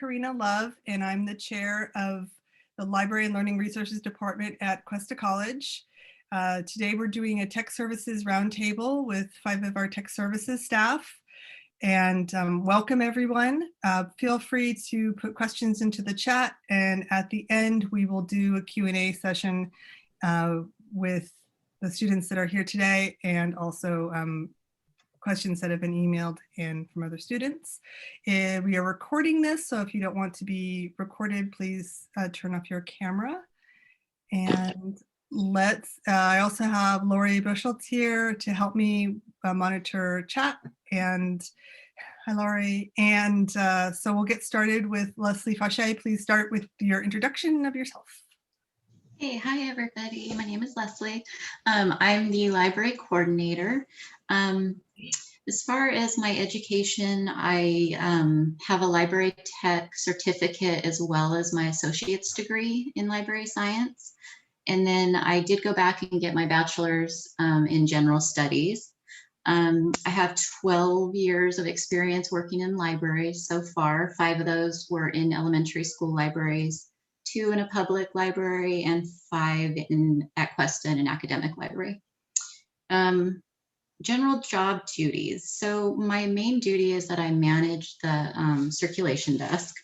Karina Love, and I'm the chair of the Library and Learning Resources Department at Cuesta College. Today we're doing a tech services roundtable with 5 of our tech services staff. And welcome everyone. Feel free to put questions into the chat, and at the end we will do a Q&A session with the students that are here today, and also questions that have been emailed in from other students. We are recording this, so if you don't want to be recorded, please turn off your camera. And I also have Lori Bushels here to help me monitor chat. And hi, Lori. And so we'll get started with Leslie Fauché. Please start with your introduction of yourself. Hey, hi everybody. My name is Leslie. I'm the library coordinator. As far as my education, I have a library tech certificate as well as my associate's degree in library science. And then I did go back and get my bachelor's in general studies. I have 12 years of experience working in libraries so far. 5 of those were in elementary school libraries, 2 in a public library, and 5 at Cuesta in an academic library. General job duties. So my main duty is that I manage the circulation desk.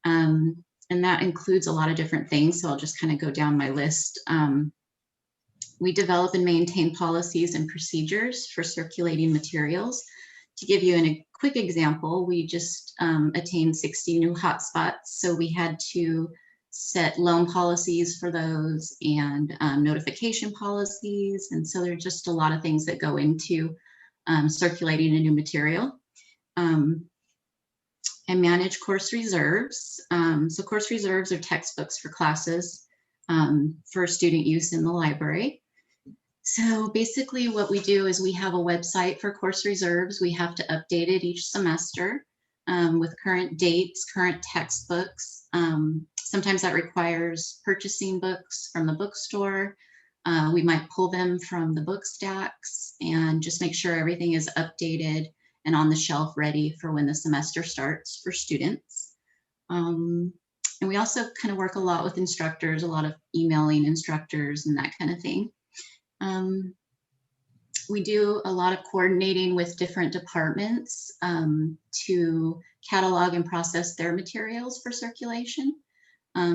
And that includes a lot of different things. So I'll just kind of go down my list. We develop and maintain policies and procedures for circulating materials. To give you a quick example, we just attained 60 new hotspots. So we had to set loan policies for those and notification policies. And so there's just a lot of things that go into circulating a new material. I manage course reserves. So course reserves are textbooks for classes for student use in the library. So basically what we do is we have a website for course reserves. We have to update it each semester with current dates, current textbooks. Sometimes that requires purchasing books from the bookstore. We might pull them from the book stacks and just make sure everything is updated and on the shelf ready for when the semester starts for students. And we also kind of work a lot with instructors, a lot of emailing instructors and that kind of thing. We do a lot of coordinating with different departments to catalog and process their materials for circulation.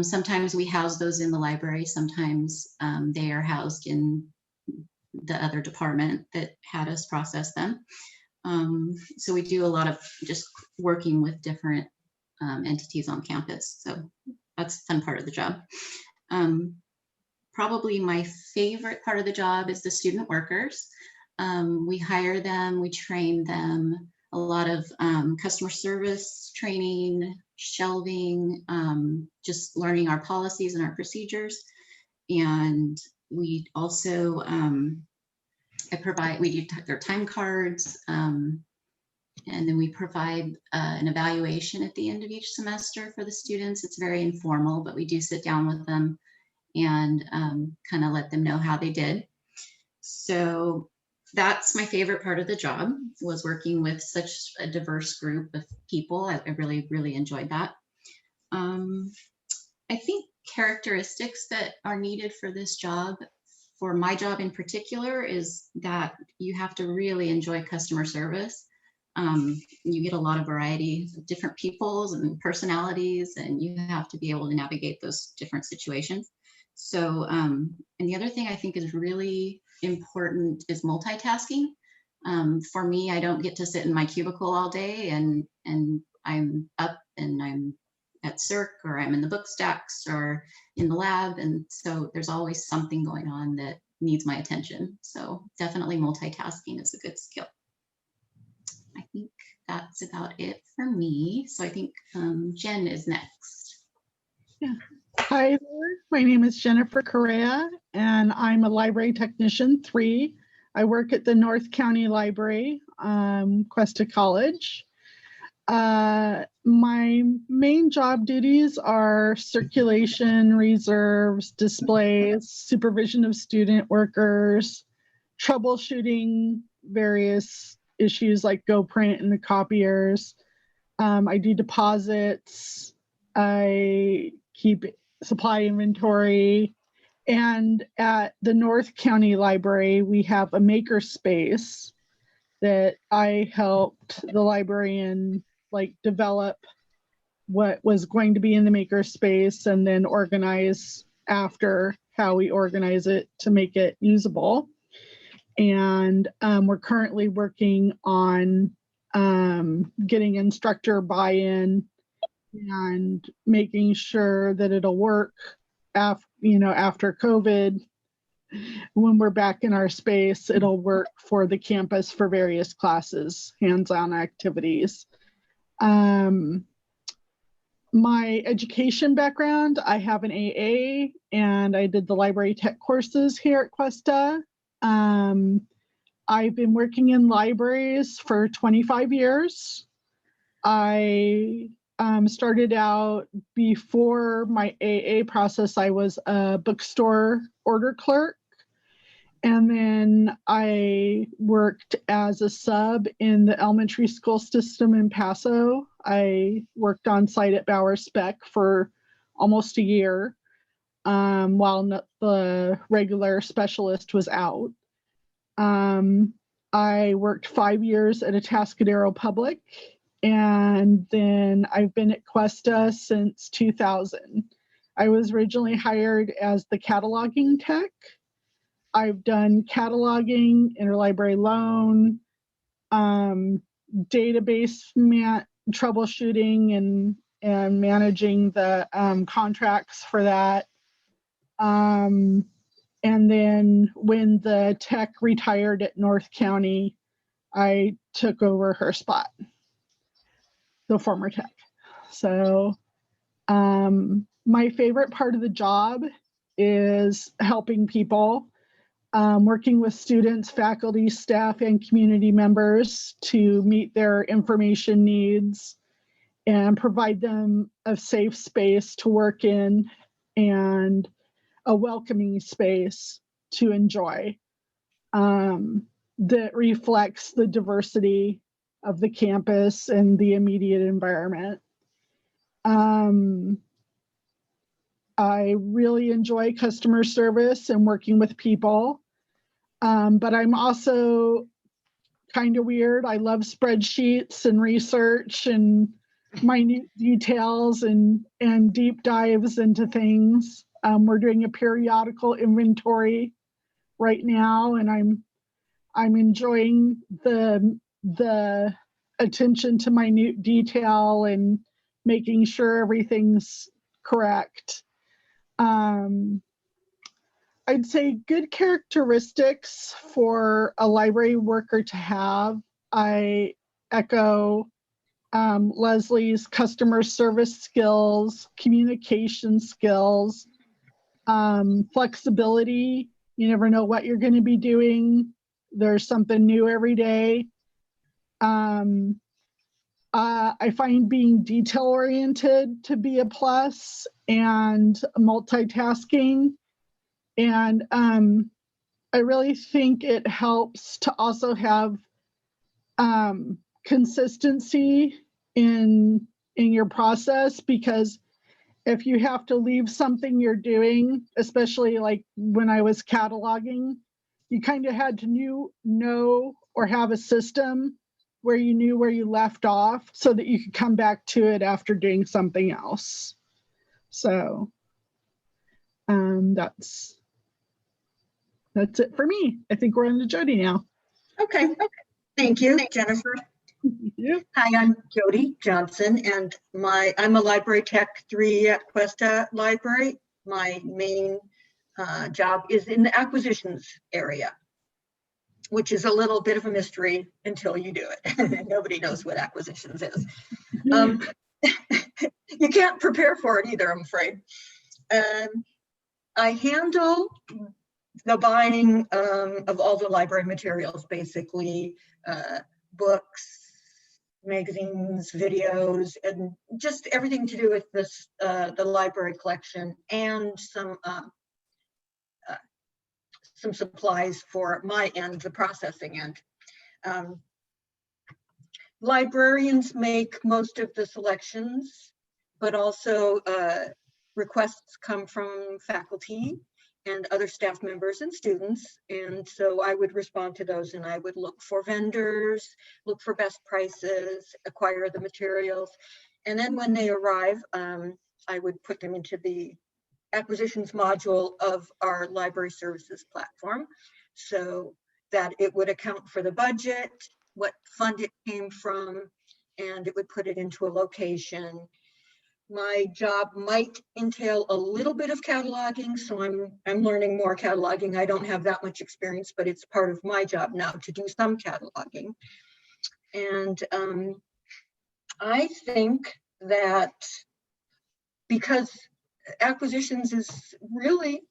Sometimes we house those in the library. Sometimes they are housed in the other department that had us process them. So we do a lot of just working with different entities on campus. So that's a fun part of the job. Probably my favorite part of the job is the student workers. We hire them, we train them, a lot of customer service training, shelving, just learning our policies and our procedures. And we also, we do their time cards, and then we provide an evaluation at the end of each semester for the students. It's very informal, but we do sit down with them and kind of let them know how they did. So that's my favorite part of the job, was working with such a diverse group of people. I really, really enjoyed that. I think characteristics that are needed for this job, for my job in particular, is that you have to really enjoy customer service. You get a lot of variety of different peoples and personalities, and you have to be able to navigate those different situations. So, and the other thing I think is really important is multitasking. For me, I don't get to sit in my cubicle all day and I'm up and I'm at circ, or I'm in the book stacks or in the lab. And so there's always something going on that needs my attention. So definitely multitasking is a good skill. I think that's about it for me. So I think Jen is next. Yeah. Hi there, my name is Jennifer Correa, and I'm a library technician 3. I work at the North County Library, Cuesta College. My main job duties are circulation, reserves, displays, supervision of student workers, troubleshooting various issues like GoPrint and the copiers. I do deposits, I keep supply inventory. And at the North County Library, we have a maker space that I helped the librarian like develop what was going to be in the maker space and then organize after how we organize it to make it usable. And we're currently working on getting instructor buy-in and making sure that it'll work after COVID. When we're back in our space, it'll work for the campus for various classes, hands-on activities. My education background, I have an AA and I did the library tech courses here at Cuesta. I've been working in libraries for 25 years. I started out before my AA process, I was a bookstore order clerk. And then I worked as a sub in the elementary school system in Paso. I worked on site at Bauer Spec for almost a year while the regular specialist was out. I worked 5 years at Atascadero Public, and then I've been at Cuesta since 2000. I was originally hired as the cataloging tech. I've done cataloging, interlibrary loan, database troubleshooting and managing the contracts for that. And then when the tech retired at North County, I took over her spot, the former tech. So my favorite part of the job is helping people. Working with students, faculty, staff, and community members to meet their information needs and provide them a safe space to work in and a welcoming space to enjoy that reflects the diversity of the campus and the immediate environment. I really enjoy customer service and working with people. But I'm also kind of weird. I love spreadsheets and research and minute details and deep dives into things. We're doing a periodical inventory right now, and I'm enjoying the attention to minute detail and making sure everything's correct. I'd say good characteristics for a library worker to have. I echo Leslie's customer service skills, communication skills, flexibility. You never know what you're going to be doing. There's something new every day. I find being detail-oriented to be a plus, and multitasking. And I really think it helps to also have consistency in your process, because if you have to leave something you're doing, especially like when I was cataloging, you kind of had to know or have a system where you knew where you left off so that you could come back to it after doing something else. So that's it for me. I think we're on to Jody now. Okay. Thank you, Jennifer. Yeah. Hi, I'm Jody Johnson, and I'm a library tech 3 at Cuesta Library. My main job is in the acquisitions area, which is a little bit of a mystery until you do it. Nobody knows what acquisitions is. You can't prepare for it either, I'm afraid. I handle the buying of all the library materials, basically books, magazines, videos, and just everything to do with this, the library collection, and some supplies for my end, the processing end. Librarians make most of the selections, but also requests come from faculty and other staff members and students. And so I would respond to those, and I would look for vendors, look for best prices, acquire the materials. And then when they arrive, I would put them into the acquisitions module of our library services platform, so that it would account for the budget, what fund it came from, and it would put it into a location. My job might entail a little bit of cataloging, so I'm learning more cataloging. I don't have that much experience, but it's part of my job now to do some cataloging. And I think that because acquisitions is really,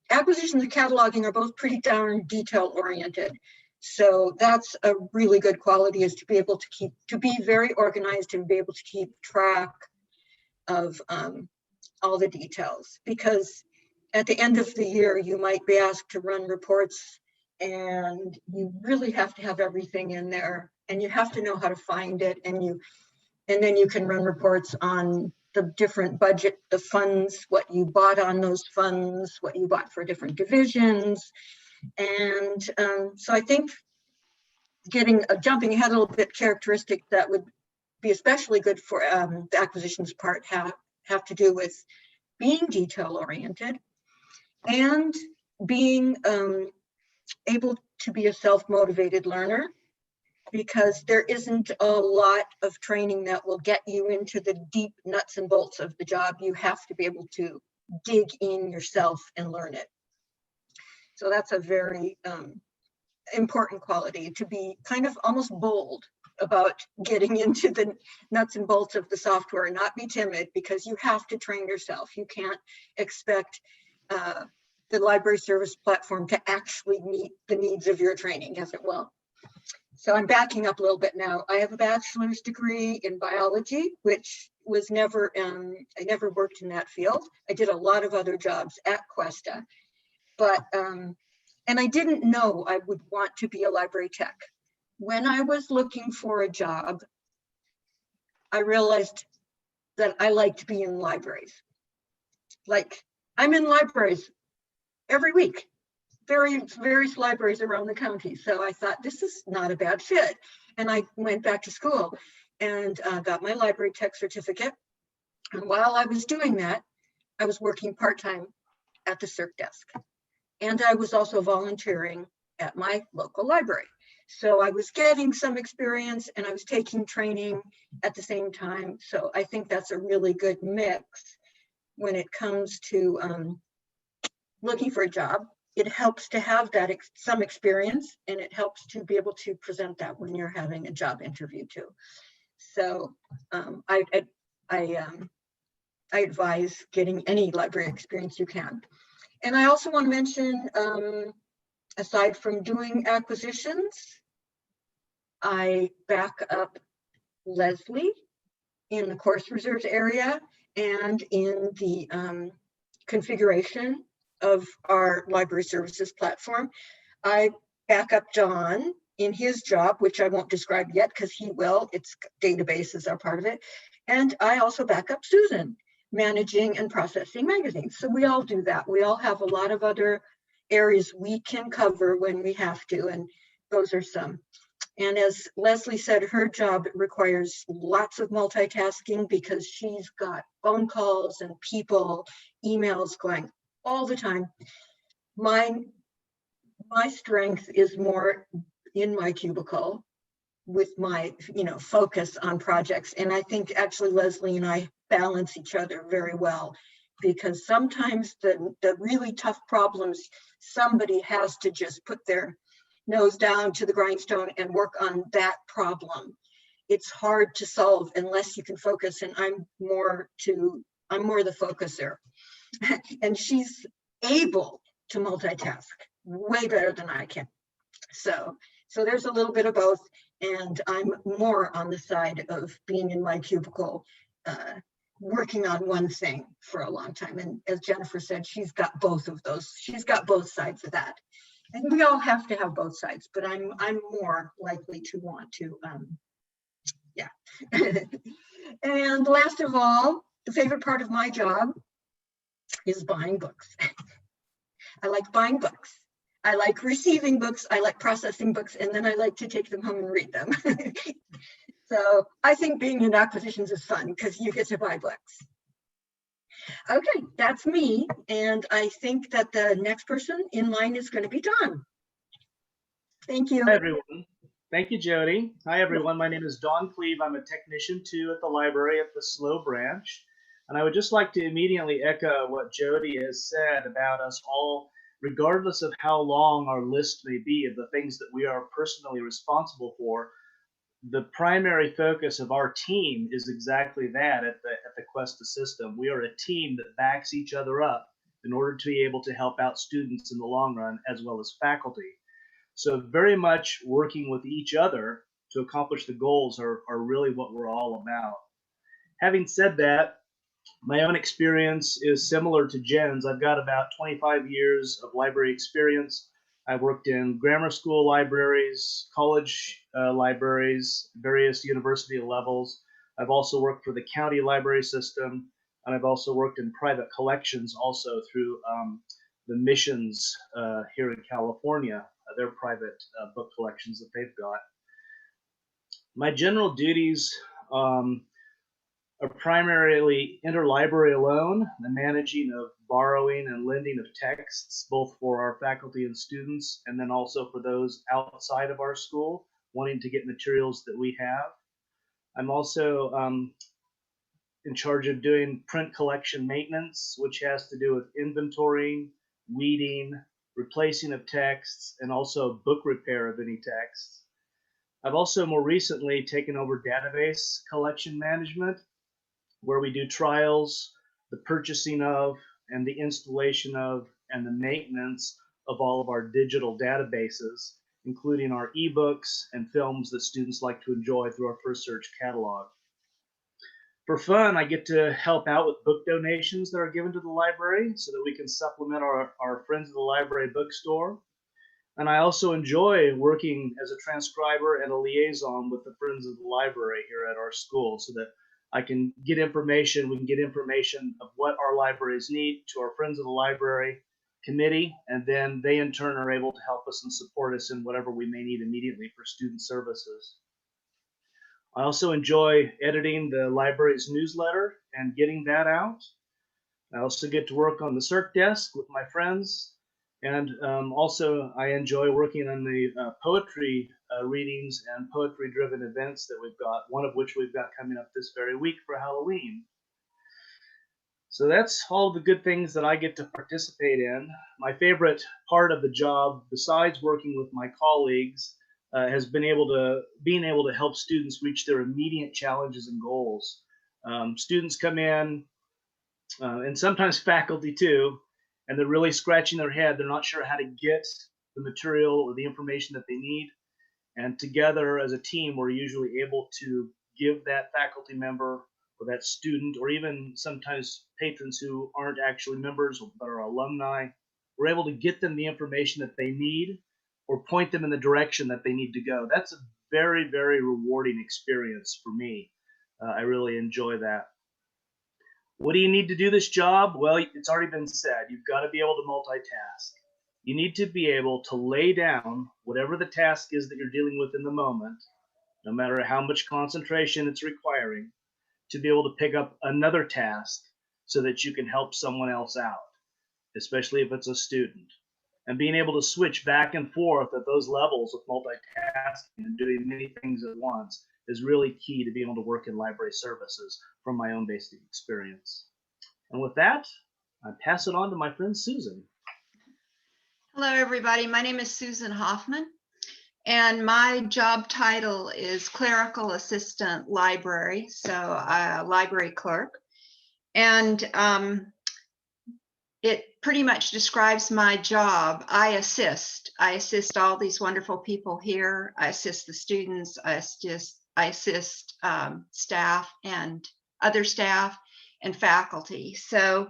acquisitions and cataloging are both pretty darn detail oriented. So that's a really good quality, is to be able to be very organized and be able to keep track of all the details, because at the end of the year, you might be asked to run reports and you really have to have everything in there, and you have to know how to find it. And then you can run reports on the different budget, the funds, what you bought on those funds, what you bought for different divisions. And so I think jumping ahead a little bit, characteristic that would be especially good for the acquisitions part have to do with being detail oriented and being able to be a self-motivated learner, because there isn't a lot of training that will get you into the deep nuts and bolts of the job. You have to be able to dig in yourself and learn it. So that's a very important quality, to be kind of almost bold about getting into the nuts and bolts of the software and not be timid, because you have to train yourself. You can't expect the library service platform to actually meet the needs of your training, as it will. So I'm backing up a little bit now. I have a bachelor's degree in biology, which was never, I never worked in that field. I did a lot of other jobs at Cuesta, but, and I didn't know I would want to be a library tech. When I was looking for a job, I realized that I liked being in libraries. Like, I'm in libraries every week, various libraries around the county. So I thought, this is not a bad fit. And I went back to school and got my library tech certificate. And while I was doing that, I was working part-time at the circ desk. And I was also volunteering at my local library. So I was getting some experience and I was taking training at the same time. So I think that's a really good mix when it comes to looking for a job. It helps to have that some experience, and it helps to be able to present that when you're having a job interview too. So I advise getting any library experience you can. And I also want to mention, aside from doing acquisitions, I back up Leslie in the course reserves area and in the configuration of our library services platform. I back up John in his job, which I won't describe yet because he will, its databases are part of it. And I also back up Susan, managing and processing magazines. So we all do that. We all have a lot of other areas we can cover when we have to, and those are some. And as Leslie said, her job requires lots of multitasking because she's got phone calls and people, emails going all the time. My strength is more in my cubicle with my, focus on projects. And I think actually Leslie and I balance each other very well, because sometimes the really tough problems, somebody has to just put their nose down to the grindstone and work on that problem. It's hard to solve unless you can focus, and I'm more the focuser. And she's able to multitask way better than I can. So there's a little bit of both, and I'm more on the side of being in my cubicle, working on one thing for a long time. And as Jennifer said, she's got both of those. She's got both sides of that. And we all have to have both sides, but I'm more likely to want to, yeah. And last of all, The favorite part of my job is buying books. I like buying books. I like receiving books. I like processing books, and then I like to take them home and read them. So I think being in acquisitions is fun because you get to buy books. Okay, that's me. And I think that the next person in line is going to be Don. Thank you. Hi, everyone. Thank you, Jody. Hi, everyone. My name is Don Cleaver. I'm a technician 2 at the library at the SLO branch. And I would just like to immediately echo what Jody has said about us all, regardless of how long our list may be of the things that we are personally responsible for. The primary focus of our team is exactly that at the Cuesta system. We are a team that backs each other up in order to be able to help out students in the long run, as well as faculty. So very much working with each other to accomplish the goals are really what we're all about. Having said that, my own experience is similar to Jen's. I've got about 25 years of library experience. I've worked in grammar school libraries, college libraries, various university levels. I've also worked for the county library system, and I've also worked in private collections also through the missions here in California, their private book collections that they've got. My general duties are primarily interlibrary loan, the managing of borrowing and lending of texts, both for our faculty and students, and then also for those outside of our school wanting to get materials that we have. I'm also in charge of doing print collection maintenance, which has to do with inventorying, weeding, replacing of texts, and also book repair of any texts. I've also more recently taken over database collection management, where we do trials, the purchasing of, and the installation of, and the maintenance of all of our digital databases, including our ebooks and films that students like to enjoy through our First Search catalog. For fun, I get to help out with book donations that are given to the library so that we can supplement our Friends of the Library bookstore. And I also enjoy working as a transcriber and a liaison with the Friends of the Library here at our school so that I can get information, we can get information of what our libraries need to our Friends of the Library committee, and then they in turn are able to help us and support us in whatever we may need immediately for student services. I also enjoy editing the library's newsletter and getting that out. I also get to work on the circ desk with my friends, and also I enjoy working on the poetry readings and poetry-driven events that we've got, one of which we've got coming up this very week for Halloween. So that's all the good things that I get to participate in. My favorite part of the job, besides working with my colleagues, has been being able to help students reach their immediate challenges and goals. Students come in, and sometimes faculty too, and they're really scratching their head. They're not sure how to get the material or the information that they need. And together as a team, we're usually able to give that faculty member or that student, or even sometimes patrons who aren't actually members but are alumni, we're able to get them the information that they need or point them in the direction that they need to go. That's a very, very rewarding experience for me. I really enjoy that. What do you need to do this job? Well, it's already been said. You've got to be able to multitask. You need to be able to lay down whatever the task is that you're dealing with in the moment, no matter how much concentration it's requiring, to be able to pick up another task so that you can help someone else out, especially if it's a student. And being able to switch back and forth at those levels of multitasking and doing many things at once is really key to being able to work in library services from my own basic experience. And with that, I pass it on to my friend Susan. Hello, everybody. My name is Susan Hoffman, and my job title is Clerical Assistant Library, so library clerk. And it pretty much describes my job. I assist all these wonderful people here. I assist the students. I assist staff and other staff and faculty. So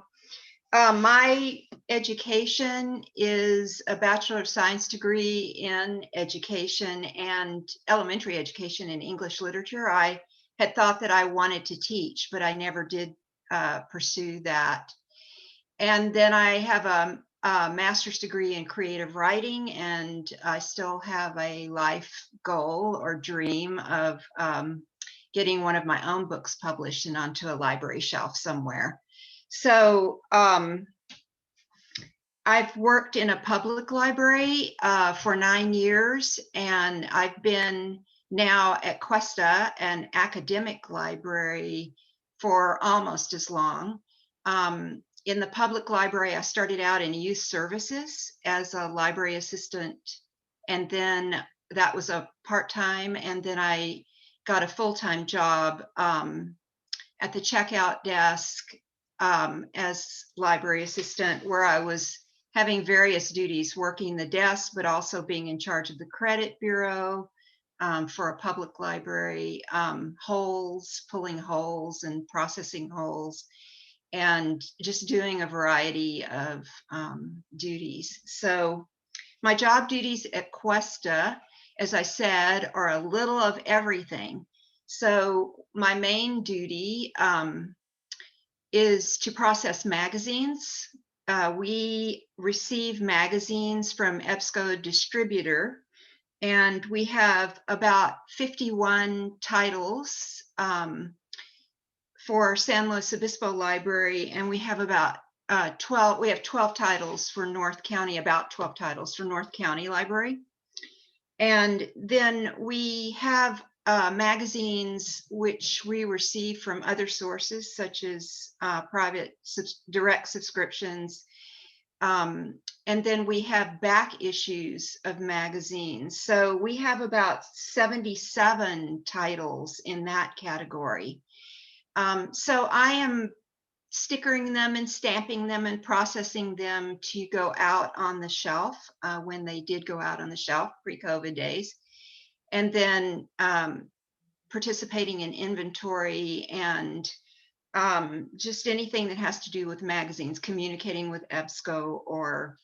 my education is a Bachelor of Science degree in education and elementary education in English literature. I had thought that I wanted to teach, but I never did pursue that. And then I have a master's degree in creative writing, and I still have a life goal or dream of getting one of my own books published and onto a library shelf somewhere. So I've worked in a public library for 9 years, and I've been now at Cuesta, an academic library, for almost as long. In the public library, I started out in youth services as a library assistant, and then that was a part-time, and then I got a full-time job at the checkout desk as library assistant, where I was having various duties, working the desk, but also being in charge of the credit bureau for a public library, pulling holes and processing holes, and just doing a variety of duties. So my job duties at Cuesta, as I said, are a little of everything. So my main duty is to process magazines. We receive magazines from EBSCO distributor, and we have about 51 titles for San Luis Obispo Library, and we have about 12 titles for North County, about 12 titles for North County Library. And then we have magazines which we receive from other sources, such as private direct subscriptions. And then we have back issues of magazines. So we have about 77 titles in that category. So I am stickering them and stamping them and processing them to go out on the shelf when they did go out on the shelf pre-COVID days. And then participating in inventory and just anything that has to do with magazines, communicating with EBSCO or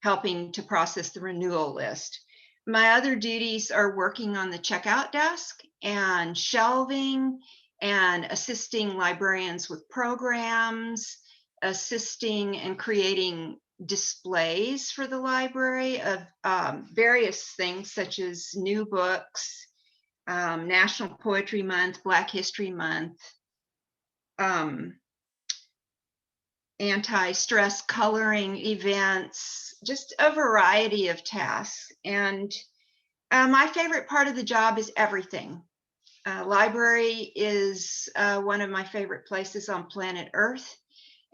helping to process the renewal list. My other duties are working on the checkout desk and shelving and assisting librarians with programs, assisting and creating displays for the library of various things such as new books, National Poetry Month, Black History Month, anti-stress coloring events, just a variety of tasks. And my favorite part of the job is everything. Library is one of my favorite places on planet Earth.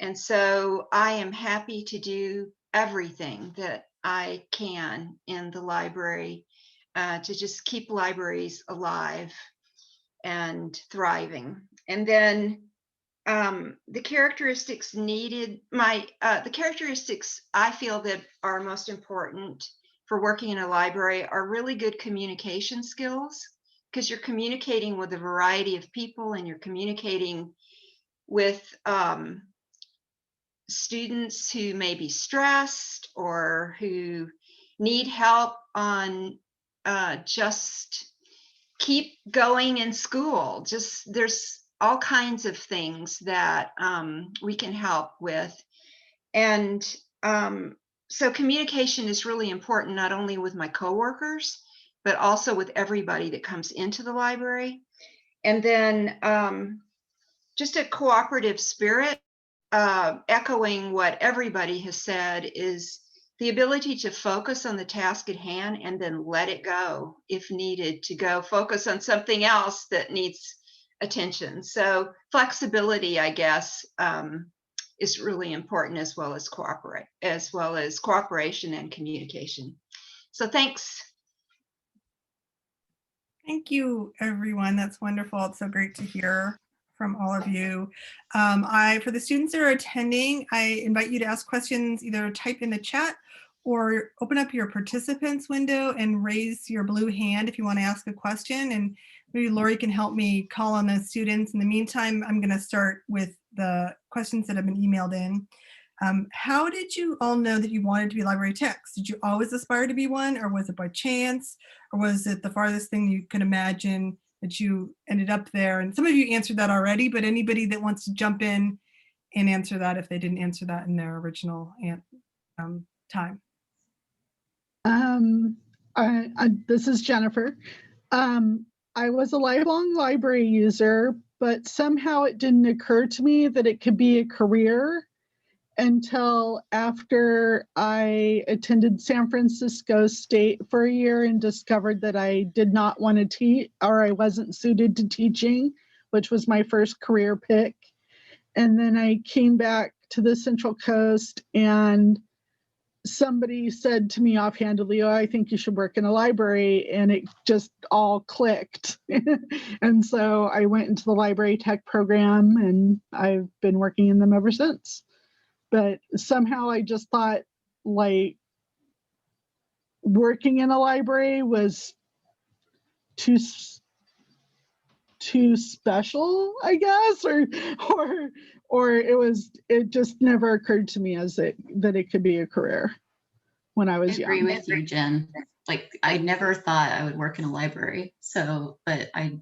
And so I am happy to do everything that I can in the library to just keep libraries alive and thriving. And then the characteristics needed, the characteristics I feel that are most important for working in a library are really good communication skills, because you're communicating with a variety of people and you're communicating with students who may be stressed or who need help on just keep going in school. Just there's all kinds of things that we can help with. And so communication is really important, not only with my coworkers, but also with everybody that comes into the library. And then just a cooperative spirit, echoing what everybody has said, is the ability to focus on the task at hand and then let it go if needed, to go focus on something else that needs attention. So flexibility, I guess, is really important, as well as cooperation and communication. So thanks. Thank you, everyone. That's wonderful. It's so great to hear from all of you. For the students that are attending, I invite you to ask questions, either type in the chat or open up your participants window and raise your blue hand if you want to ask a question. And maybe Lori can help me call on those students. In the meantime, I'm going to start with the questions that have been emailed in. How did you all know that you wanted to be library techs? Did you always aspire to be one, or was it by chance, or was it the farthest thing you could imagine that you ended up there? And some of you answered that already, but anybody that wants to jump in and answer that if they didn't answer that in their original time. This is Jennifer. I was a lifelong library user, but somehow it didn't occur to me that it could be a career until after I attended San Francisco State for a year and discovered that I did not want to teach, or I wasn't suited to teaching, which was my first career pick. And then I came back to the Central Coast and somebody said to me offhandedly, "Oh, I think you should work in a library," and it just all clicked. And so I went into the library tech program and I've been working in them ever since. But somehow I just thought like working in a library was too special, I guess, or it just never occurred to me that it could be a career when I was young. I agree with you, Jen. Like I never thought I would work in a library. But I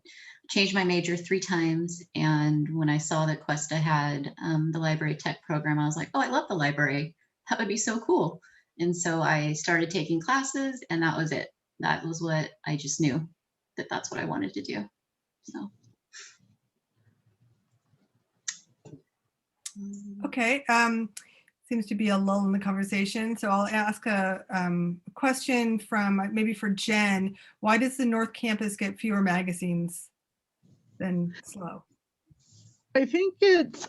changed my major 3 times. And when I saw that Cuesta had the library tech program, I was like, oh, I love the library. That would be so cool. And so I started taking classes and that was it. That was what I just knew that's what I wanted to do. So. Okay, seems to be a lull in the conversation. So I'll ask a question from maybe for Jen. Why does the North Campus get fewer magazines than SLO? I think it's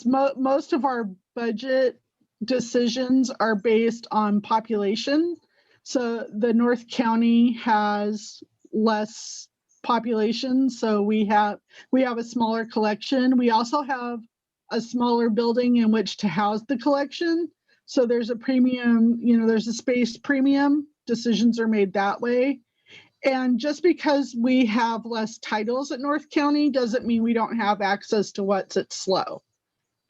most of our budget decisions are based on population. So the North County has less population, so we have a smaller collection. We also have a smaller building in which to house the collection. So there's a premium, there's a space premium. Decisions are made that way. And just because we have less titles at North County doesn't mean we don't have access to what's at SLO.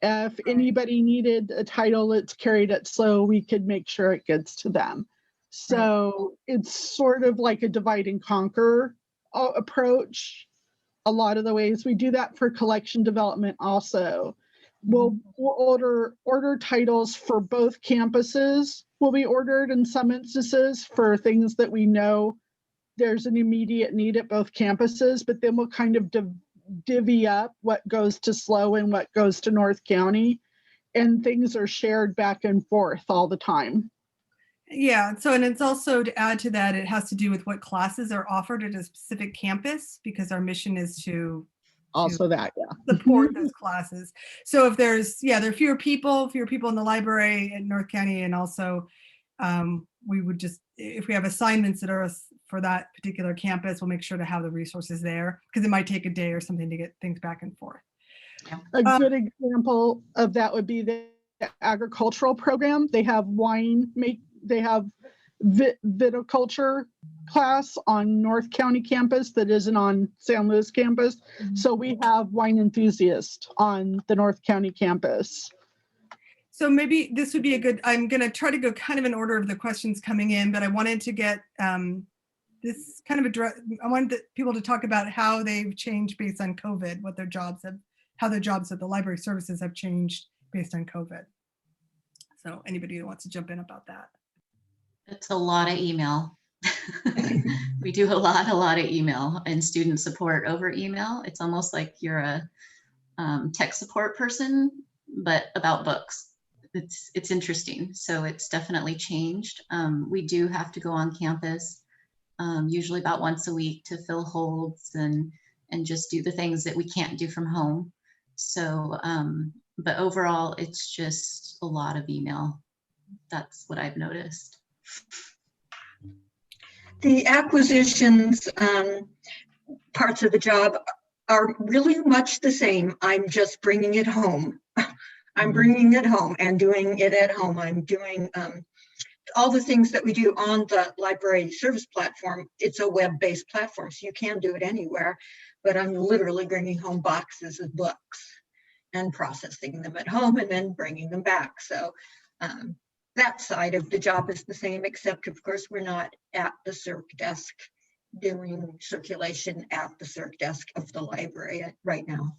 If anybody needed a title that's carried at SLO, we could make sure it gets to them. So it's sort of like a divide and conquer approach. A lot of the ways we do that for collection development also. We'll order titles for both campuses will be ordered in some instances for things that we know there's an immediate need at both campuses, but then we'll kind of divvy up what goes to SLO and what goes to North County, and things are shared back and forth all the time. Yeah, so and it's also to add to that, it has to do with what classes are offered at a specific campus because our mission is to also support those classes. So if there are fewer people in the library in North County, and also we would just, if we have assignments that are for that particular campus, we'll make sure to have the resources there because it might take a day or something to get things back and forth. A good example of that would be the agricultural program. They have viticulture class on North County campus that isn't on San Luis campus. So we have wine enthusiasts on the North County campus. So maybe this would be a good, I'm going to try to go kind of in order of the questions coming in, but I wanted to get this kind of address, I wanted people to talk about how they've changed based on COVID, what their jobs have, how their jobs at the library services have changed based on COVID. So anybody who wants to jump in about that. It's a lot of email. We do a lot of email and student support over email. It's almost like you're a tech support person, but about books. It's interesting. So it's definitely changed. We do have to go on campus, usually about once a week to fill holds and just do the things that we can't do from home. So, but overall, it's just a lot of email. That's what I've noticed. The acquisitions parts of the job are really much the same. I'm just bringing it home. I'm bringing it home and doing it at home. I'm doing all the things that we do on the library service platform. It's a web-based platform, so you can do it anywhere, but I'm literally bringing home boxes of books and processing them at home and then bringing them back. So that side of the job is the same, except of course we're not at the CERC desk doing circulation at the circ desk of the library right now.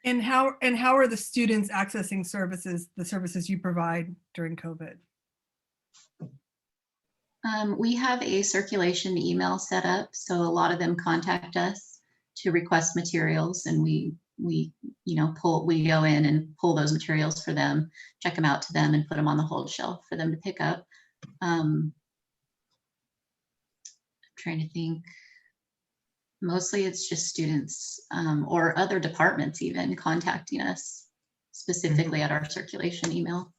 And how are the students accessing the services you provide during COVID? We have a circulation email set up, so a lot of them contact us to request materials, and we go in and pull those materials for them, check them out to them, and put them on the hold shelf for them to pick up. I'm trying to think. Mostly it's just students or other departments even contacting us specifically at our circulation email.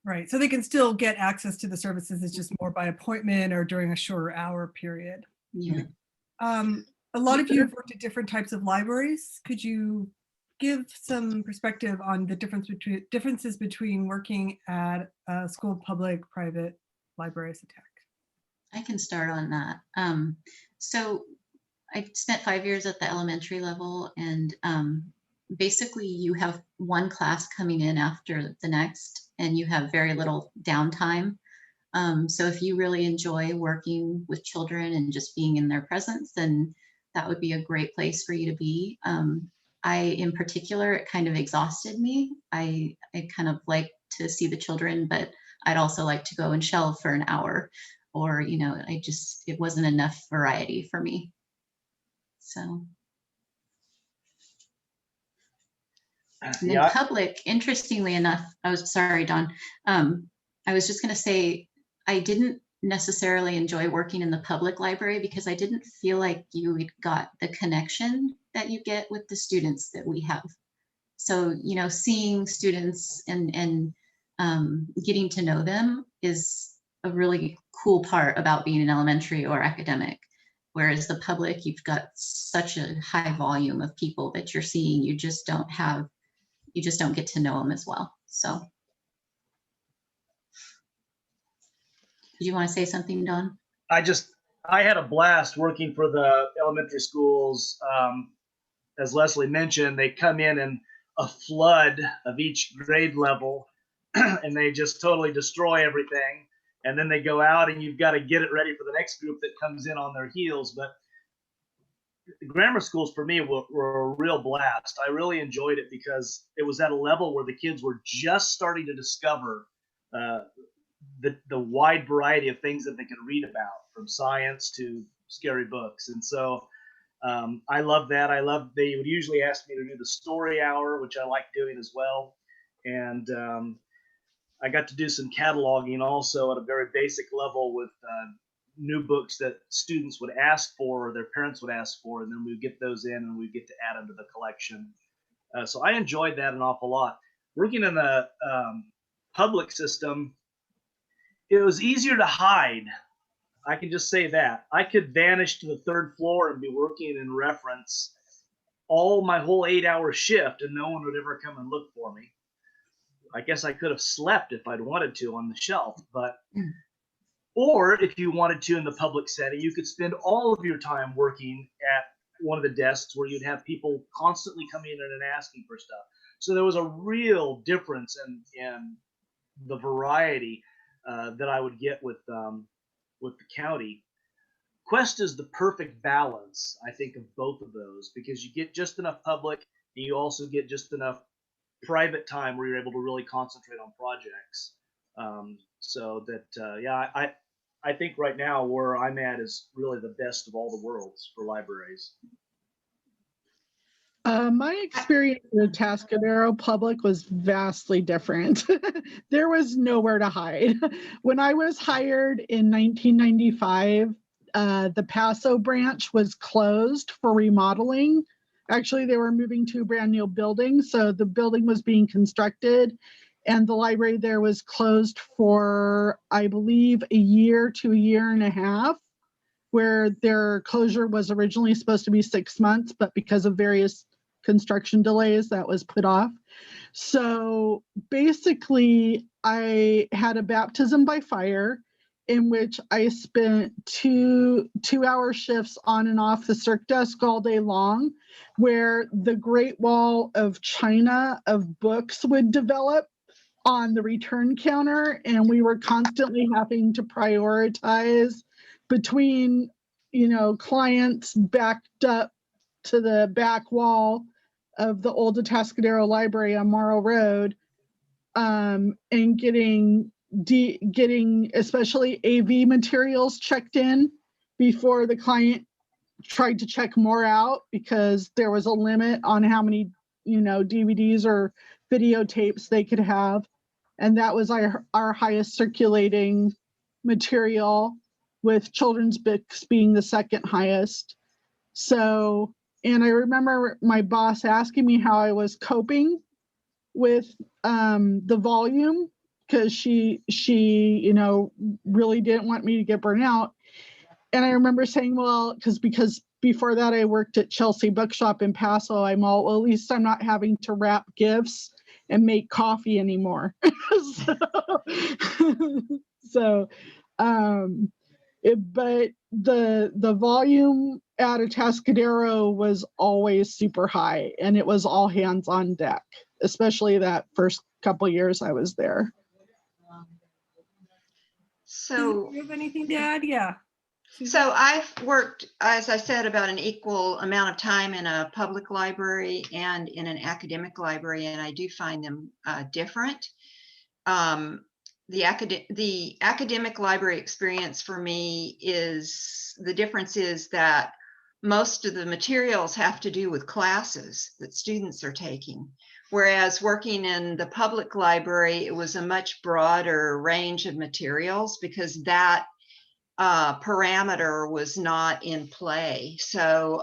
Right, so they can still get access to the services. It's just more by appointment or during a shorter hour period. Yeah. A lot of you have worked at different types of libraries. Could you give some perspective on the differences between working at a school, public, private library as a tech? I can start on that. So I spent 5 years at the elementary level, and basically you have one class coming in after the next, and you have very little downtime. So if you really enjoy working with children and just being in their presence, then that would be a great place for you to be. In particular, it kind of exhausted me. I kind of like to see the children, but I'd also like to go and shelve for an hour, or, it wasn't enough variety for me. So. And then public, interestingly enough, sorry, Dawn. I was just going to say, I didn't necessarily enjoy working in the public library because I didn't feel like you got the connection that you get with the students that we have. So, seeing students and getting to know them is a really cool part about being an elementary or academic. Whereas the public, you've got such a high volume of people that you're seeing, you just don't get to know them as well. So. Did you want to say something, Don? I had a blast working for the elementary schools. As Leslie mentioned, they come in a flood of each grade level, and they just totally destroy everything. And then they go out, and you've got to get it ready for the next group that comes in on their heels. But the grammar schools for me were a real blast. I really enjoyed it because it was at a level where the kids were just starting to discover the wide variety of things that they could read about, from science to scary books. And so I love that. They would usually ask me to do the story hour, which I like doing as well. And I got to do some cataloging also at a very basic level with new books that students would ask for or their parents would ask for, and then we would get those in and we get to add them to the collection. So I enjoyed that an awful lot. Working in the public system, it was easier to hide. I can just say that. I could vanish to the third floor and be working in reference my whole 8-hour shift, and no one would ever come and look for me. I guess I could have slept if I'd wanted to on the shelf, or if you wanted to in the public setting, you could spend all of your time working at one of the desks where you'd have people constantly coming in and asking for stuff. So there was a real difference in the variety that I would get with the county. Quest is the perfect balance, I think, of both of those, because you get just enough public and you also get just enough private time where you're able to really concentrate on projects. So that, I think right now where I'm at is really the best of all the worlds for libraries. My experience with Tascadero Public was vastly different. There was nowhere to hide. When I was hired in 1995, the Paso branch was closed for remodeling. Actually, they were moving to a brand new building, so the building was being constructed, and the library there was closed for, I believe, a year to a year and a half, where their closure was originally supposed to be 6 months, but because of various construction delays, that was put off. So basically, I had a baptism by fire in which I spent two-hour shifts on and off the circ desk all day long, where the Great Wall of China of books would develop on the return counter, and we were constantly having to prioritize between, clients backed up to the back wall of the old Atascadero Library on Morrow Road, and getting especially AV materials checked in before the client tried to check more out, because there was a limit on how many, DVDs or videotapes they could have. And that was our highest circulating material, with children's books being the second highest. So, and I remember my boss asking me how I was coping with the volume, because she really didn't want me to get burnt out. And I remember saying, well, because before that I worked at Chelsea Bookshop in Paso, at least I'm not having to wrap gifts and make coffee anymore. But the volume at Atascadero was always super high, and it was all hands on deck, especially that first couple years I was there. So, do you have anything to add? Yeah. so I've worked, as I said, about an equal amount of time in a public library and in an academic library, and I do find them different. The academic library experience for me the difference is that most of the materials have to do with classes that students are taking. Whereas working in the public library, it was a much broader range of materials, because that parameter was not in play. So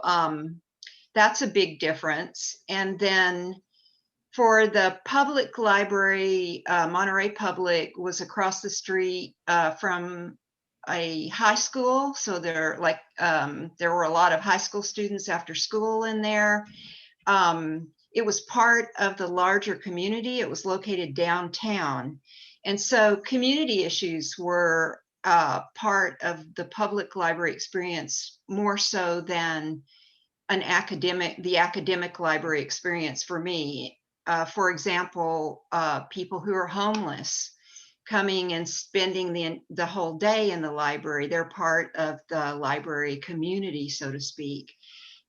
that's a big difference. And then for the public library, Monterey Public was across the street from a high school. So there were a lot of high school students after school in there. It was part of the larger community. It was located downtown. And so community issues were part of the public library experience, more so than the academic library experience for me. For example, people who are homeless coming and spending the whole day in the library, they're part of the library community, so to speak.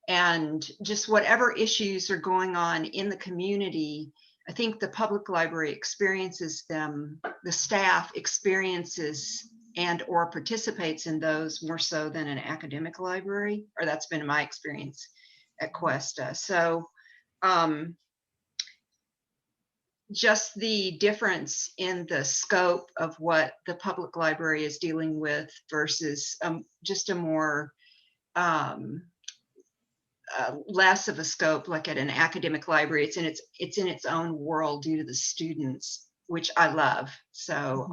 And just whatever issues are going on in the community, I think the public library experiences them, the staff experiences and or participates in those more so than an academic library, or that's been my experience at Cuesta. So just the difference in the scope of what the public library is dealing with versus just a more less of a scope, like at an academic library. It's in its own world due to the students, which I love. So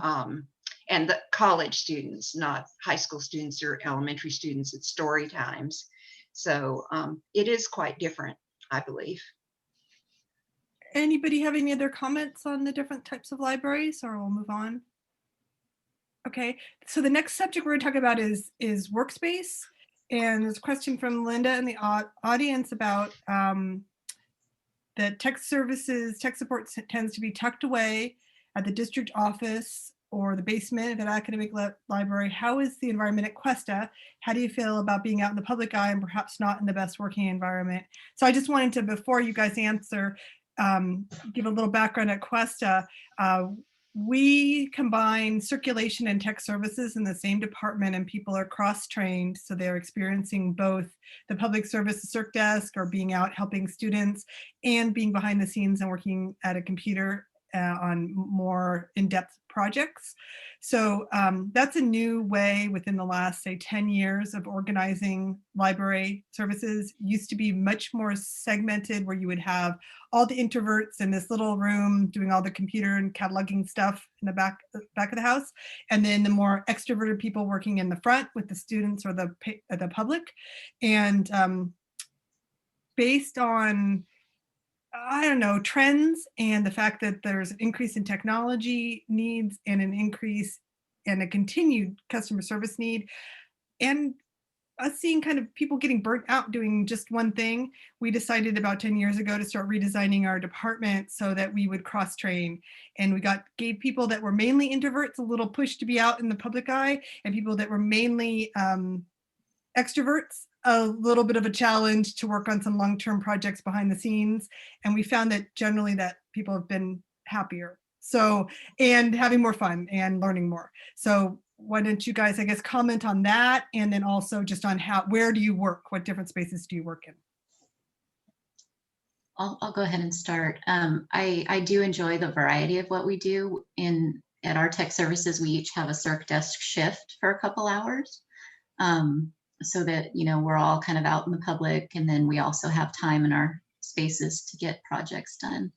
and the college students, not high school students or elementary students. It's story times. So it is quite different, I believe. Anybody have any other comments on the different types of libraries, or we'll move on? Okay, so the next subject we're going to talk about is workspace. And there's a question from Linda in the audience about that tech support tends to be tucked away at the district office or the basement of an academic library. How is the environment at Cuesta? How do you feel about being out in the public eye and perhaps not in the best working environment? So I just wanted to, before you guys answer, give a little background at Cuesta. We combine circulation and tech services in the same department, and people are cross-trained, so they're experiencing both the public services circ desk or being out helping students and being behind the scenes and working at a computer on more in-depth projects. So that's a new way within the last, say, 10 years of organizing library services. Used to be much more segmented, where you would have all the introverts in this little room doing all the computer and cataloging stuff in the back of the house, and then the more extroverted people working in the front with the students or the public. And based on, I don't know, trends and the fact that there's an increase in technology needs and an increase and a continued customer service need, and us seeing kind of people getting burnt out doing just one thing, we decided about 10 years ago to start redesigning our department so that we would cross train. And we gave people that were mainly introverts a little push to be out in the public eye, and people that were mainly extroverts a little bit of a challenge to work on some long-term projects behind the scenes. And we found that generally that people have been happier. So, and having more fun and learning more. So why don't you guys, I guess, comment on that, and then also just on where do you work? What different spaces do you work in? I'll go ahead and start. I do enjoy the variety of what we do. At our tech services, we each have a circ desk shift for a couple hours, so that, you know, we're all kind of out in the public, and then we also have time in our spaces to get projects done.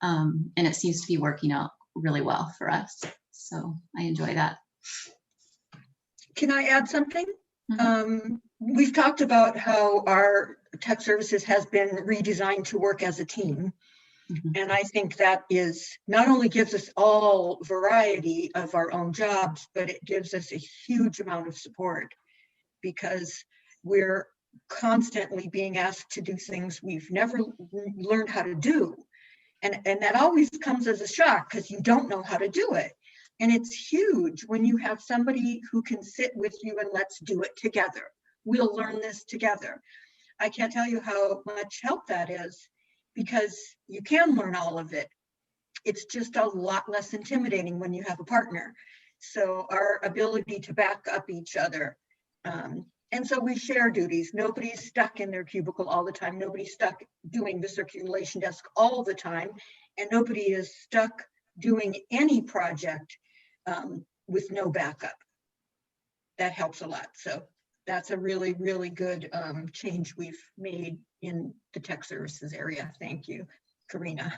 And it seems to be working out really well for us. So I enjoy that. Can I add something? We've talked about how our tech services has been redesigned to work as a team. And I think that is not only gives us all variety of our own jobs, but it gives us a huge amount of support, because we're constantly being asked to do things we've never learned how to do. And that always comes as a shock, because you don't know how to do it. And it's huge when you have somebody who can sit with you and let's do it together. We'll learn this together. I can't tell you how much help that is, because you can learn all of it. It's just a lot less intimidating when you have a partner. So our ability to back up each other. And so we share duties. Nobody's stuck in their cubicle all the time. Nobody's stuck doing the circulation desk all the time. And nobody is stuck doing any project with no backup. That helps a lot. So that's a really, really good change we've made in the tech services area. Thank you, Karina.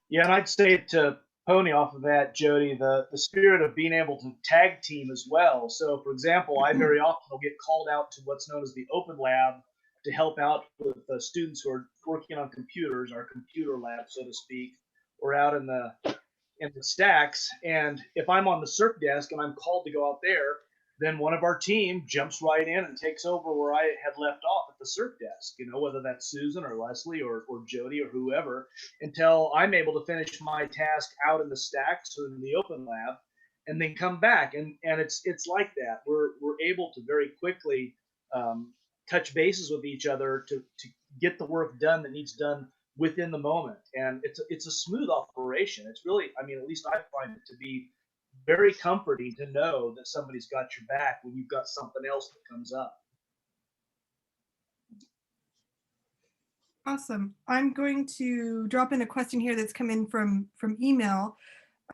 Yeah, and I'd say to pony off of that, Jody, the spirit of being able to tag team as well. So, for example, I very often will get called out to what's known as the open lab to help out with the students who are working on computers, our computer lab, so to speak, or out in the stacks. And if I'm on the circ desk and I'm called to go out there, then one of our team jumps right in and takes over where I had left off at the circ desk, you know, whether that's Susan or Leslie or Jody or whoever, until I'm able to finish my task out in the stacks or in the open lab, and then come back. And it's like that. We're able to very quickly touch bases with each other to get the work done that needs done within the moment. And it's a smooth operation. It's really, I mean, at least I find it to be very comforting to know that somebody's got your back when you've got something else that comes up. Awesome. I'm going to drop in a question here that's come in from email.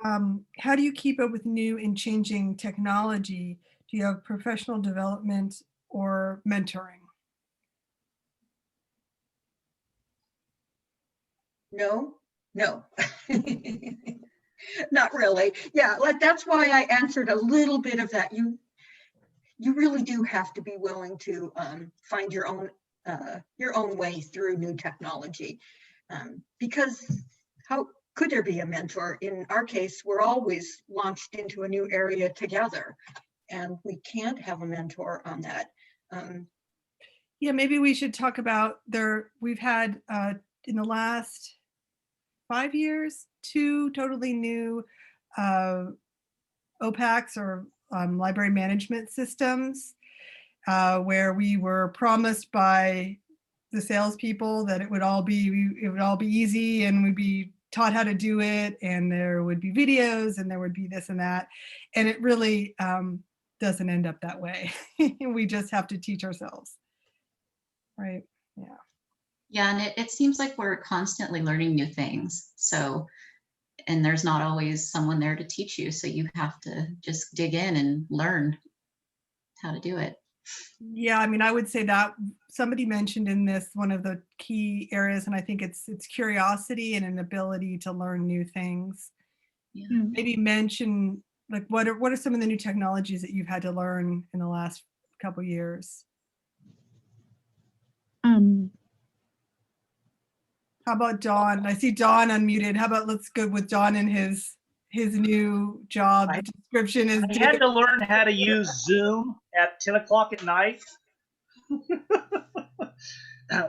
How do you keep up with new and changing technology? Do you have professional development or mentoring? No. Not really. Yeah, like that's why I answered a little bit of that. You really do have to be willing to find your own way through new technology, because how could there be a mentor? In our case, we're always launched into a new area together, and we can't have a mentor on that. Yeah, maybe we should talk about we've had in the last 5 years, 2 totally new OPACs or library management systems, where we were promised by the salespeople that it would all be easy, and we'd be taught how to do it, and there would be videos, and there would be this and that, and it really doesn't end up that way. We just have to teach ourselves, right? Yeah. Yeah, and it seems like we're constantly learning new things. So, and there's not always someone there to teach you. So you have to just dig in and learn how to do it. Yeah, I mean, I would say that somebody mentioned in this one of the key areas, and I think it's curiosity and an ability to learn new things. Yeah. Maybe mention like what are some of the new technologies that you've had to learn in the last couple years? How about Dawn? I see Dawn unmuted. How about let's go with Dawn and his his new job I- description is I had to learn how to use Zoom at 10 o'clock at night.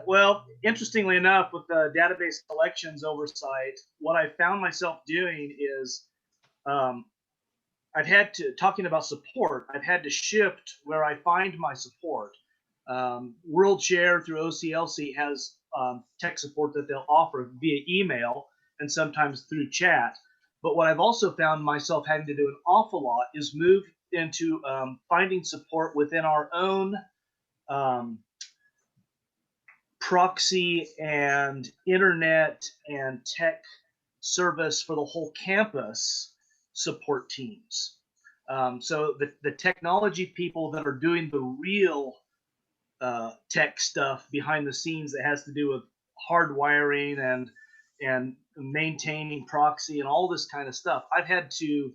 Well, interestingly enough, with the database collections oversight, what I found myself doing is I've had to, talking about support, I've had to shift where I find my support. WorldShare through OCLC has tech support that they'll offer via email and sometimes through chat. But what I've also found myself having to do an awful lot is move into finding support within our own proxy and internet and tech service for the whole campus support teams. So the technology people that are doing the real tech stuff behind the scenes that has to do with hardwiring and maintaining proxy and all this kind of stuff, I've had to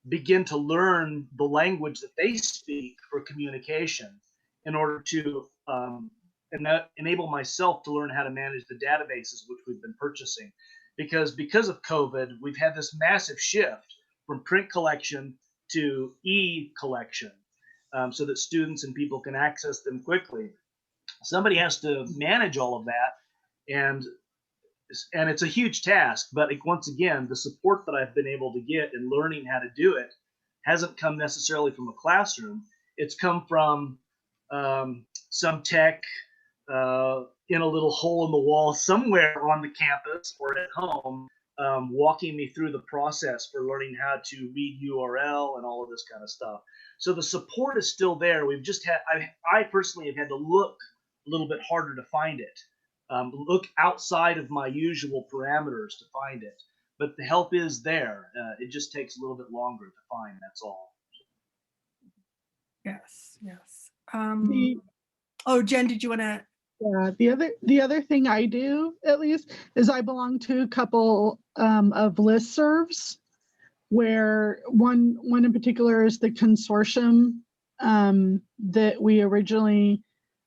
begin to learn the language that they speak for communication in order to enable myself to learn how to manage the databases which we've been purchasing. Because of COVID, we've had this massive shift from print collection to e-collection, so that students and people can access them quickly. Somebody has to manage all of that, and it's a huge task. But once again, the support that I've been able to get in learning how to do it hasn't come necessarily from a classroom. It's come from some tech in a little hole in the wall somewhere on the campus or at home, walking me through the process for learning how to read URL and all of this kind of stuff. So the support is still there. We've just had, I personally have had to look a little bit harder to find it, look outside of my usual parameters to find it. But the help is there. It just takes a little bit longer to find. That's all. Yes, yes. The- Oh, Jen, did you want to? Yeah, the other thing I do, at least, is I belong to a couple of listservs, where one in particular is the consortium that we originally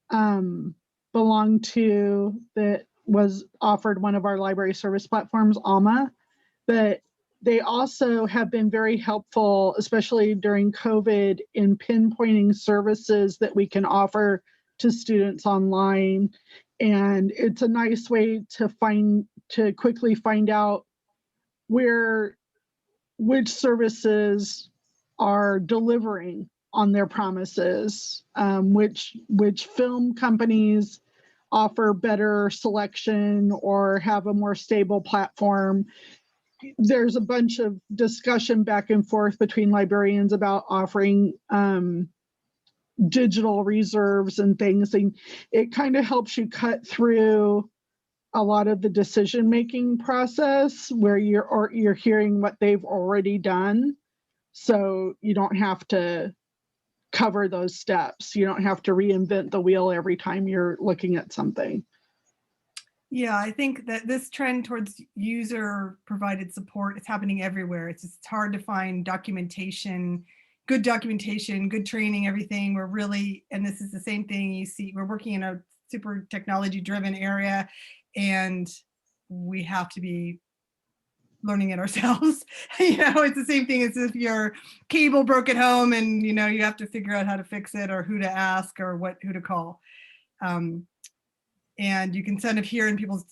belonged to, that was offered one of our library service platforms, Alma. But they also have been very helpful, especially during COVID, in pinpointing services that we can offer to students online. And it's a nice way to quickly find out which services are delivering on their promises, which film companies offer better selection or have a more stable platform. There's a bunch of discussion back and forth between librarians about offering digital reserves and things, and it kind of helps you cut through a lot of the decision-making process where you're hearing what they've already done, so you don't have to cover those steps. You don't have to reinvent the wheel every time you're looking at something. Yeah, I think that this trend towards user-provided support is happening everywhere. It's hard to find documentation, good training, everything. We're really, and this is the same thing you see, we're working in a super technology-driven area, and we have to be learning it ourselves. It's the same thing as if your cable broke at home and you have to figure out how to fix it or who to ask or who to call. And you can kind of hear in people's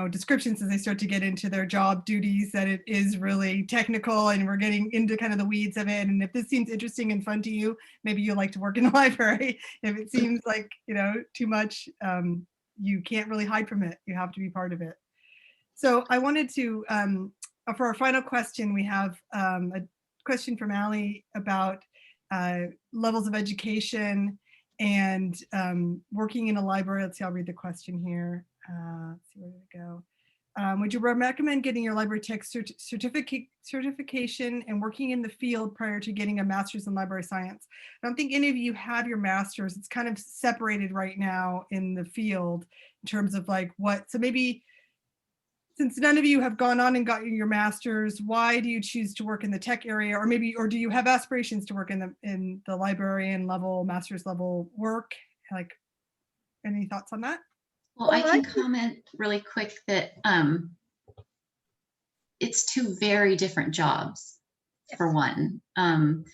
descriptions as they start to get into their job duties that it is really technical, and we're getting into kind of the weeds of it. And if this seems interesting and fun to you, maybe you like to work in the library. If it seems like too much, you can't really hide from it. You have to be part of it. So I wanted to, for our final question, we have a question from Allie about levels of education and working in a library. Let's see, I'll read the question here. Let's see, where did it go? Would you recommend getting your library tech certification and working in the field prior to getting a master's in library science? I don't think any of you have your master's. It's kind of separated right now in the field in terms of so maybe, since none of you have gone on and gotten your master's, why do you choose to work in the tech area, or do you have aspirations to work in the librarian level, master's level work? Any thoughts on that? Well, I can comment really quick that it's two very different jobs, for one. And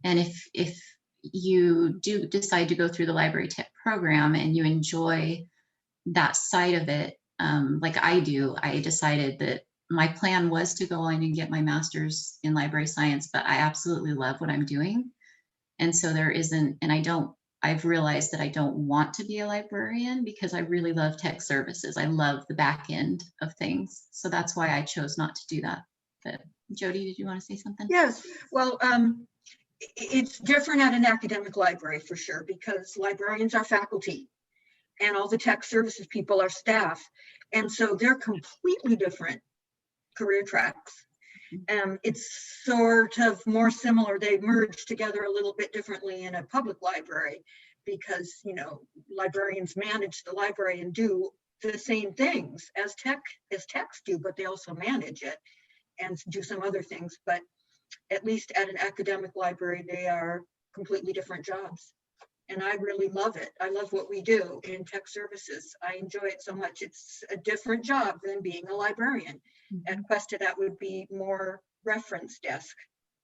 if you do decide to go through the library tech program and you enjoy that side of it, like I do, I decided that my plan was to go on and get my master's in library science, but I absolutely love what I'm doing. And so there isn't, and I've realized that I don't want to be a librarian because I really love tech services. I love the back end of things. So that's why I chose not to do that. But Jody, did you want to say something? Yes, well, it's different at an academic library for sure, because librarians are faculty and all the tech services people are staff. And so they're completely different career tracks. It's sort of more similar. They merge together a little bit differently in a public library because, you know, librarians manage the library and do the same things as techs do, but they also manage it and do some other things. But at least at an academic library, they are completely different jobs. And I really love it. I love what we do in tech services. I enjoy it so much. It's a different job than being a librarian. At Cuesta, that would be more reference desk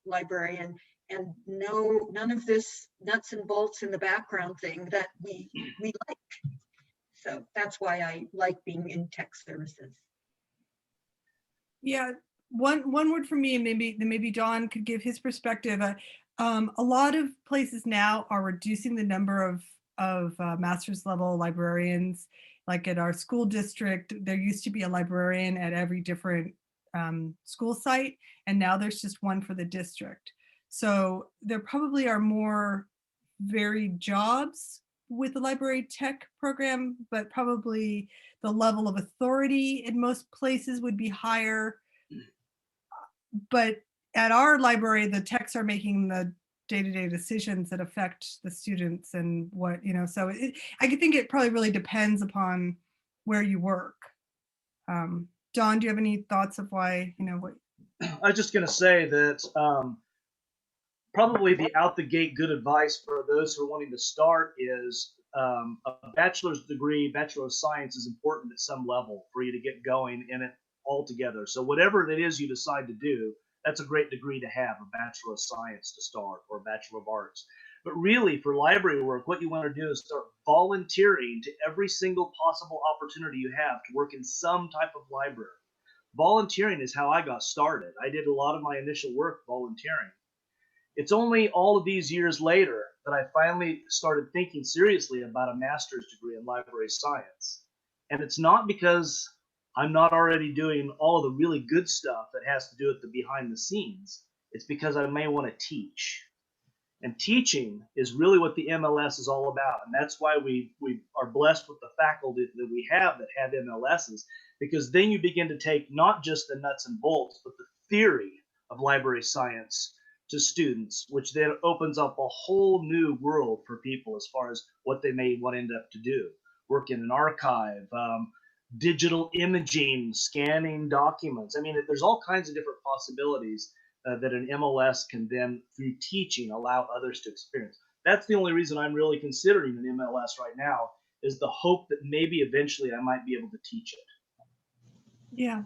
librarian, and none of this nuts and bolts in the background thing that we like. So that's why I like being in tech services. Yeah, one word for me, and maybe Don could give his perspective. A lot of places now are reducing the number of master's level librarians. Like at our school district, there used to be a librarian at every different school site, and now there's just one for the district. So there probably are more varied jobs with the library tech program, but probably the level of authority in most places would be higher. But at our library, the techs are making the day-to-day decisions that affect the students and what, you know, so I think it probably really depends upon where you work. Don, do you have any thoughts of why, you know, what? I was just going to say that probably the out the gate good advice for those who are wanting to start is a bachelor's degree, Bachelor of Science is important at some level for you to get going in it altogether. So whatever it is you decide to do, that's a great degree to have, a Bachelor of Science to start, or a Bachelor of Arts. But really, for library work, what you want to do is start volunteering to every single possible opportunity you have to work in some type of library. Volunteering is how I got started. I did a lot of my initial work volunteering. It's only all of these years later that I finally started thinking seriously about a master's degree in library science. And it's not because I'm not already doing all of the really good stuff that has to do with the behind the scenes. It's because I may want to teach. And teaching is really what the MLS is all about. And that's why we are blessed with the faculty that we have that have MLSs, because then you begin to take not just the nuts and bolts, but the theory of library science to students, which then opens up a whole new world for people as far as what they may want to end up to do. Work in an archive, digital imaging, scanning documents. I mean, there's all kinds of different possibilities that an MLS can then, through teaching, allow others to experience. That's the only reason I'm really considering an MLS right now, is the hope that maybe eventually I might be able to teach it. Yeah,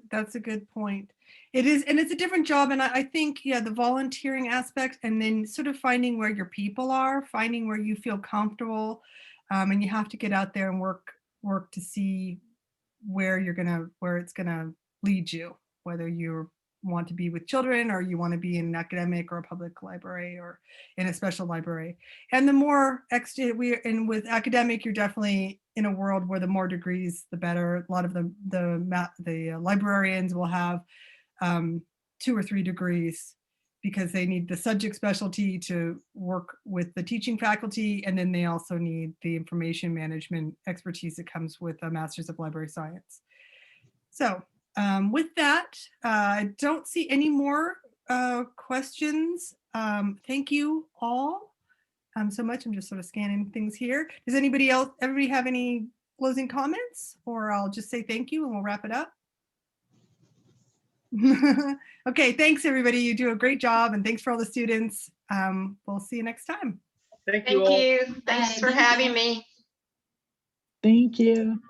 that's a good point. It is, and it's a different job. And I think, yeah, the volunteering aspect, and then sort of finding where your people are, finding where you feel comfortable, and you have to get out there and work to see where it's gonna lead you, whether you want to be with children or you want to be in an academic or a public library or in a special library. And the more with academic, you're definitely in a world where the more degrees, the better. A lot of the librarians will have 2 or 3 degrees because they need the subject specialty to work with the teaching faculty, and then they also need the information management expertise that comes with a Master's of Library Science. So with that, I don't see any more questions. Thank you all so much. I'm just sort of scanning things here. Does everybody have any closing comments, or I'll just say thank you and we'll wrap it up? Okay, thanks everybody. You do a great job, and thanks for all the students. We'll see you next time. Thank you Thank all. you. Thanks for having me. Thank you.